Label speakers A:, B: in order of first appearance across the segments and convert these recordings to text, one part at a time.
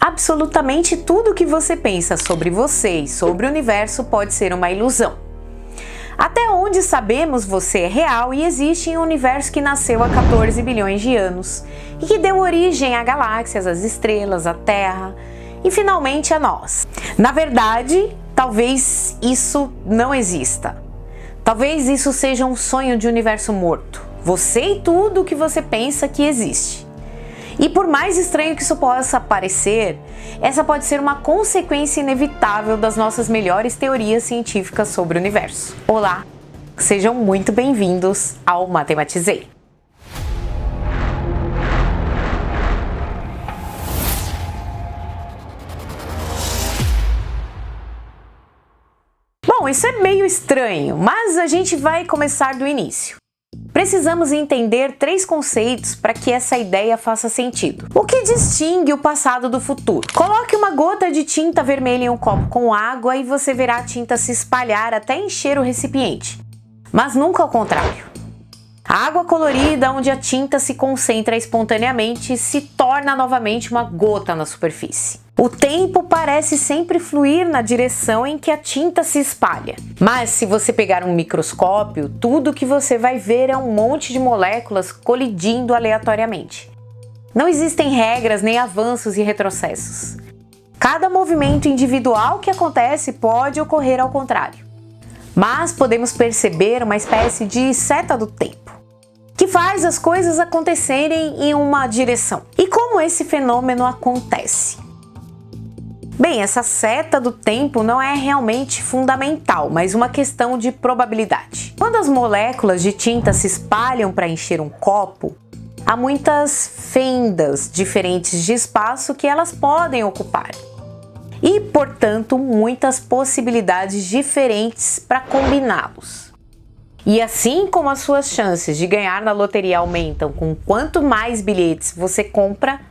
A: Absolutamente tudo que você pensa sobre você e sobre o universo pode ser uma ilusão. Até onde sabemos, você é real e existe em um universo que nasceu há 14 bilhões de anos e que deu origem a galáxias, às estrelas, à Terra e finalmente a nós. Na verdade, talvez isso não exista. Talvez isso seja um sonho de universo morto. Você e tudo o que você pensa que existe. E por mais estranho que isso possa parecer, essa pode ser uma consequência inevitável das nossas melhores teorias científicas sobre o universo. Olá, sejam muito bem-vindos ao Matematizei. Bom, isso é meio estranho, mas a gente vai começar do início. Precisamos entender 3 conceitos para que essa ideia faça sentido. O que distingue o passado do futuro? Coloque uma gota de tinta vermelha em um copo com água e você verá a tinta se espalhar até encher o recipiente, mas nunca ao contrário. A água colorida, onde a tinta se concentra espontaneamente, se torna novamente uma gota na superfície. O tempo parece sempre fluir na direção em que a tinta se espalha. Mas se você pegar um microscópio, tudo que você vai ver é um monte de moléculas colidindo aleatoriamente. Não existem regras nem avanços e retrocessos. Cada movimento individual que acontece pode ocorrer ao contrário. Mas podemos perceber uma espécie de seta do tempo, que faz as coisas acontecerem em uma direção. E como esse fenômeno acontece? Bem, essa seta do tempo não é realmente fundamental, mas uma questão de probabilidade. Quando as moléculas de tinta se espalham para encher um copo, há muitas fendas diferentes de espaço que elas podem ocupar. E, portanto, muitas possibilidades diferentes para combiná-los. E assim como as suas chances de ganhar na loteria aumentam com quanto mais bilhetes você compra,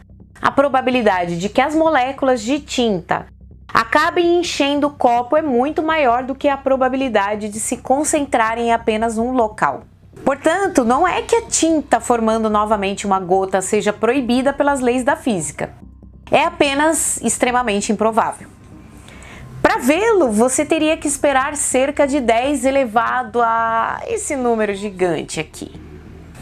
A: a probabilidade de que as moléculas de tinta acabem enchendo o copo é muito maior do que a probabilidade de se concentrarem em apenas um local. Portanto, não é que a tinta formando novamente uma gota seja proibida pelas leis da física. É apenas extremamente improvável. Para vê-lo, você teria que esperar cerca de 10 elevado a esse número gigante aqui.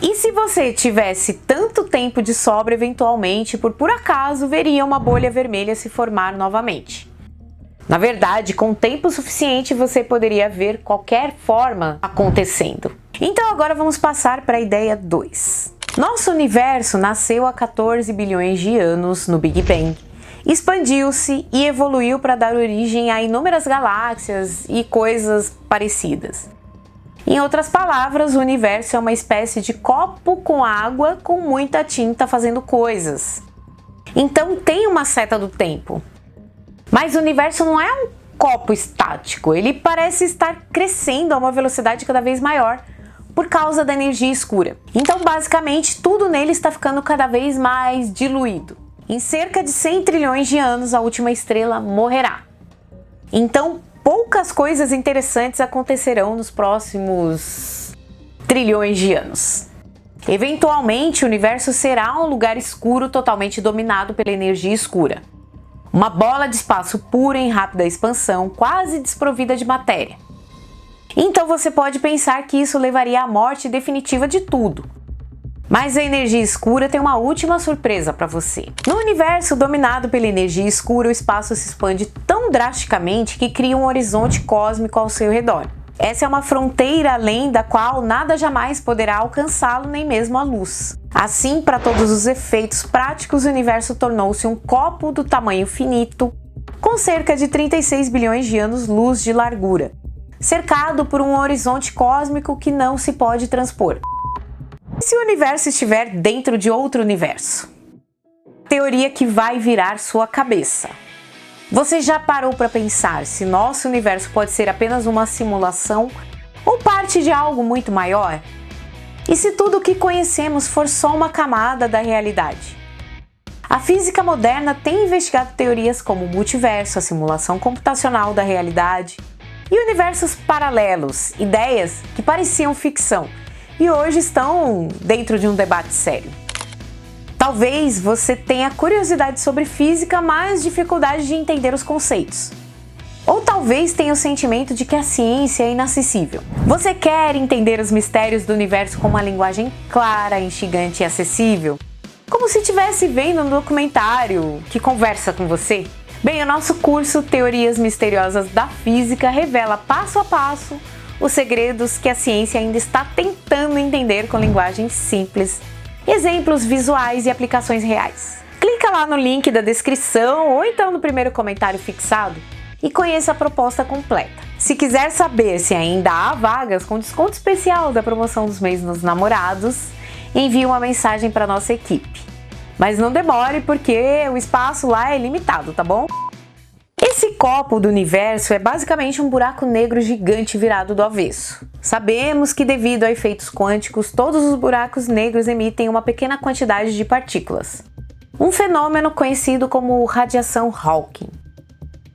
A: E se você tivesse tanto tempo de sobra, eventualmente, por acaso, veria uma bolha vermelha se formar novamente. Na verdade, com tempo suficiente, você poderia ver qualquer forma acontecendo. Então agora vamos passar para a ideia 2. Nosso universo nasceu há 14 bilhões de anos no Big Bang, expandiu-se e evoluiu para dar origem a inúmeras galáxias e coisas parecidas. Em outras palavras, o universo é uma espécie de copo com água com muita tinta fazendo coisas. Então tem uma seta do tempo. Mas o universo não é um copo estático, ele parece estar crescendo a uma velocidade cada vez maior por causa da energia escura. Então, basicamente, tudo nele está ficando cada vez mais diluído. Em cerca de 100 trilhões de anos, a última estrela morrerá. Então, poucas coisas interessantes acontecerão nos próximos trilhões de anos. Eventualmente, o universo será um lugar escuro totalmente dominado pela energia escura. Uma bola de espaço pura em rápida expansão, quase desprovida de matéria. Então você pode pensar que isso levaria à morte definitiva de tudo. Mas a energia escura tem uma última surpresa para você. No universo dominado pela energia escura, o espaço se expande tão drasticamente que cria um horizonte cósmico ao seu redor. Essa é uma fronteira além da qual nada jamais poderá alcançá-lo, nem mesmo a luz. Assim, para todos os efeitos práticos, o universo tornou-se um copo do tamanho finito, com cerca de 36 bilhões de anos-luz de largura, cercado por um horizonte cósmico que não se pode transpor. E se o universo estiver dentro de outro universo? Teoria que vai virar sua cabeça. Você já parou para pensar se nosso universo pode ser apenas uma simulação ou parte de algo muito maior? E se tudo o que conhecemos for só uma camada da realidade? A física moderna tem investigado teorias como o multiverso, a simulação computacional da realidade e universos paralelos, ideias que pareciam ficção e hoje estão dentro de um debate sério. Talvez você tenha curiosidade sobre física, mas dificuldade de entender os conceitos. Ou talvez tenha o sentimento de que a ciência é inacessível. Você quer entender os mistérios do universo com uma linguagem clara, instigante e acessível? Como se estivesse vendo um documentário que conversa com você? Bem, o nosso curso Teorias Misteriosas da Física revela passo a passo os segredos que a ciência ainda está tentando entender com linguagem simples, exemplos visuais e aplicações reais. Clica lá no link da descrição ou então no primeiro comentário fixado e conheça a proposta completa. Se quiser saber se ainda há vagas com desconto especial da promoção dos meses dos namorados, envie uma mensagem para nossa equipe. Mas não demore porque o espaço lá é limitado, tá bom? Esse copo do universo é basicamente um buraco negro gigante virado do avesso. Sabemos que devido a efeitos quânticos, todos os buracos negros emitem uma pequena quantidade de partículas. Um fenômeno conhecido como radiação Hawking.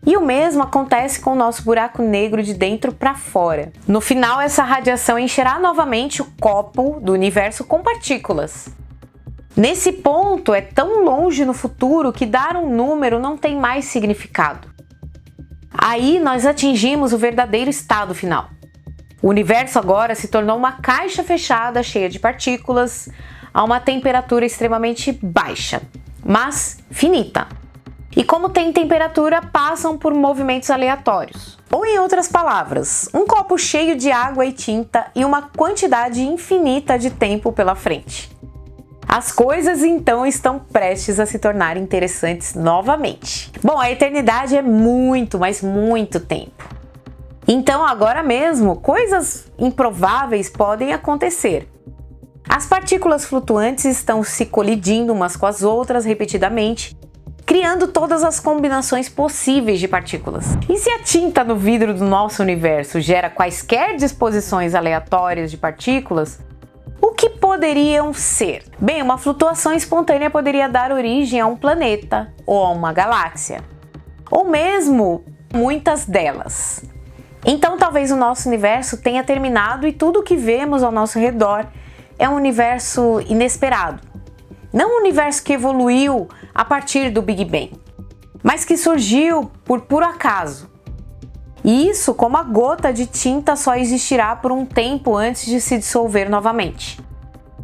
A: E o mesmo acontece com o nosso buraco negro de dentro para fora. No final, essa radiação encherá novamente o copo do universo com partículas. Nesse ponto, é tão longe no futuro que dar um número não tem mais significado. Aí nós atingimos o verdadeiro estado final. O universo agora se tornou uma caixa fechada cheia de partículas a uma temperatura extremamente baixa, mas finita. E como tem temperatura, passam por movimentos aleatórios. Ou em outras palavras, um copo cheio de água e tinta e uma quantidade infinita de tempo pela frente. As coisas então estão prestes a se tornar interessantes novamente. Bom, a eternidade é muito, mas muito tempo. Então agora mesmo, coisas improváveis podem acontecer. As partículas flutuantes estão se colidindo umas com as outras repetidamente, criando todas as combinações possíveis de partículas. E se a tinta no vidro do nosso universo gera quaisquer disposições aleatórias de partículas, o que poderiam ser? Bem, uma flutuação espontânea poderia dar origem a um planeta ou a uma galáxia, ou mesmo muitas delas. Então talvez o nosso universo tenha terminado e tudo o que vemos ao nosso redor é um universo inesperado. Não um universo que evoluiu a partir do Big Bang, mas que surgiu por puro acaso. E isso, como a gota de tinta, só existirá por um tempo antes de se dissolver novamente.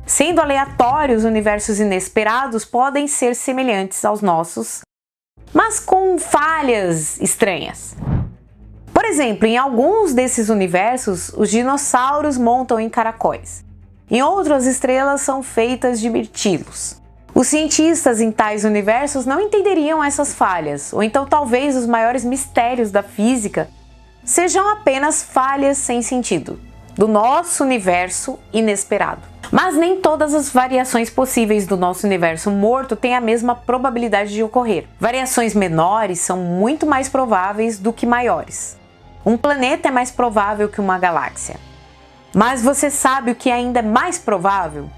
A: Sendo aleatórios, universos inesperados podem ser semelhantes aos nossos, mas com falhas estranhas. Por exemplo, em alguns desses universos, os dinossauros montam em caracóis. Em outros, as estrelas são feitas de mirtilos. Os cientistas em tais universos não entenderiam essas falhas, ou então talvez os maiores mistérios da física sejam apenas falhas sem sentido, do nosso universo inesperado. Mas nem todas as variações possíveis do nosso universo morto têm a mesma probabilidade de ocorrer. Variações menores são muito mais prováveis do que maiores. Um planeta é mais provável que uma galáxia. Mas você sabe o que ainda é mais provável?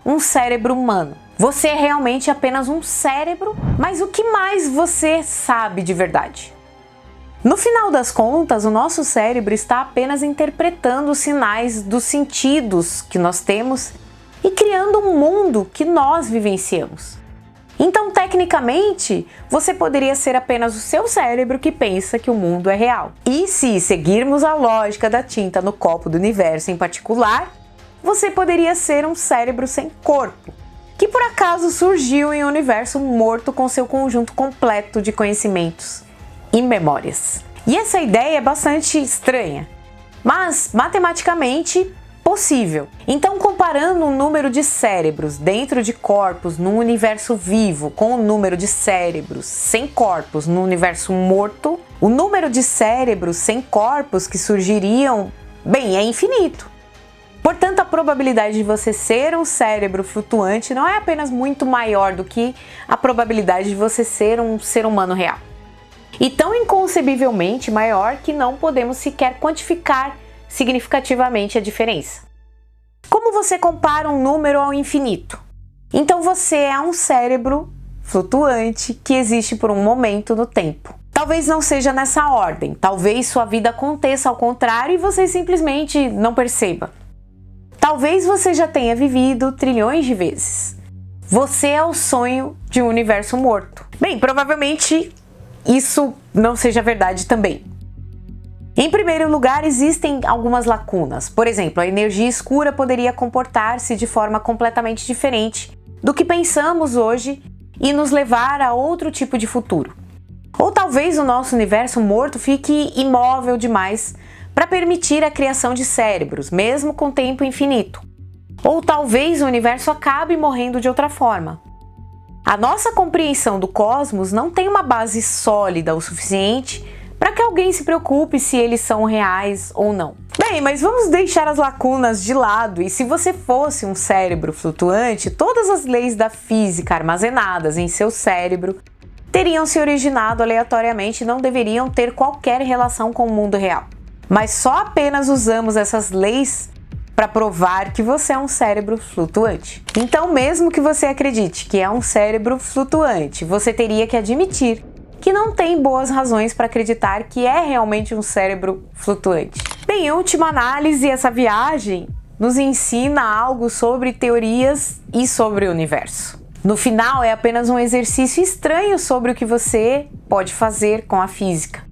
A: Um cérebro humano. Você é realmente apenas um cérebro, mas o que mais você sabe de verdade? No final das contas, o nosso cérebro está apenas interpretando os sinais dos sentidos que nós temos e criando um mundo que nós vivenciamos. Então, tecnicamente, você poderia ser apenas o seu cérebro que pensa que o mundo é real. E se seguirmos a lógica da tinta no copo do universo em particular, você poderia ser um cérebro sem corpo, que por acaso surgiu em um universo morto com seu conjunto completo de conhecimentos e memórias. E essa ideia é bastante estranha, mas matematicamente possível. Então, comparando o número de cérebros dentro de corpos no universo vivo com o número de cérebros sem corpos no universo morto, o número de cérebros sem corpos que surgiriam, bem, é infinito. Portanto, a probabilidade de você ser um cérebro flutuante não é apenas muito maior do que a probabilidade de você ser um ser humano real. E tão inconcebivelmente maior que não podemos sequer quantificar significativamente a diferença. Como você compara um número ao infinito? Então você é um cérebro flutuante que existe por um momento no tempo. Talvez não seja nessa ordem, talvez sua vida aconteça ao contrário e você simplesmente não perceba. Talvez você já tenha vivido trilhões de vezes. Você é o sonho de um universo morto. Bem, provavelmente isso não seja verdade também. Em primeiro lugar, existem algumas lacunas. Por exemplo, a energia escura poderia comportar-se de forma completamente diferente do que pensamos hoje e nos levar a outro tipo de futuro. Ou talvez o nosso universo morto fique imóvel demais para permitir a criação de cérebros, mesmo com tempo infinito. Ou talvez o universo acabe morrendo de outra forma. A nossa compreensão do cosmos não tem uma base sólida o suficiente para que alguém se preocupe se eles são reais ou não. Bem, mas vamos deixar as lacunas de lado, e se você fosse um cérebro flutuante, todas as leis da física armazenadas em seu cérebro teriam se originado aleatoriamente e não deveriam ter qualquer relação com o mundo real. Mas só apenas usamos essas leis para provar que você é um cérebro flutuante. Então, mesmo que você acredite que é um cérebro flutuante, você teria que admitir que não tem boas razões para acreditar que é realmente um cérebro flutuante. Bem, em última análise, essa viagem nos ensina algo sobre teorias e sobre o universo. No final, é apenas um exercício estranho sobre o que você pode fazer com a física.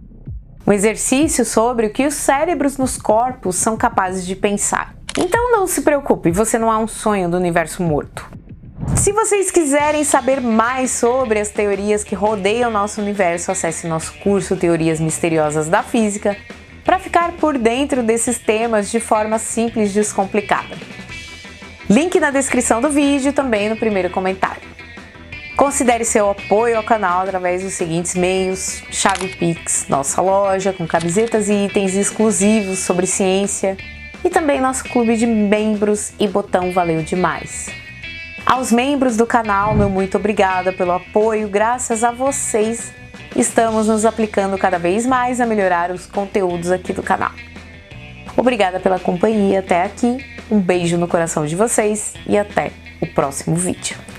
A: Um exercício sobre o que os cérebros nos corpos são capazes de pensar. Então não se preocupe, você não é um sonho do universo morto. Se vocês quiserem saber mais sobre as teorias que rodeiam nosso universo, acesse nosso curso Teorias Misteriosas da Física para ficar por dentro desses temas de forma simples e descomplicada. Link na descrição do vídeo e também no primeiro comentário. Considere seu apoio ao canal através dos seguintes meios: Chave Pix, nossa loja com camisetas e itens exclusivos sobre ciência, e também nosso clube de membros e botão valeu demais. Aos membros do canal, meu muito obrigada pelo apoio. Graças a vocês, estamos nos aplicando cada vez mais a melhorar os conteúdos aqui do canal. Obrigada pela companhia até aqui, um beijo no coração de vocês e até o próximo vídeo.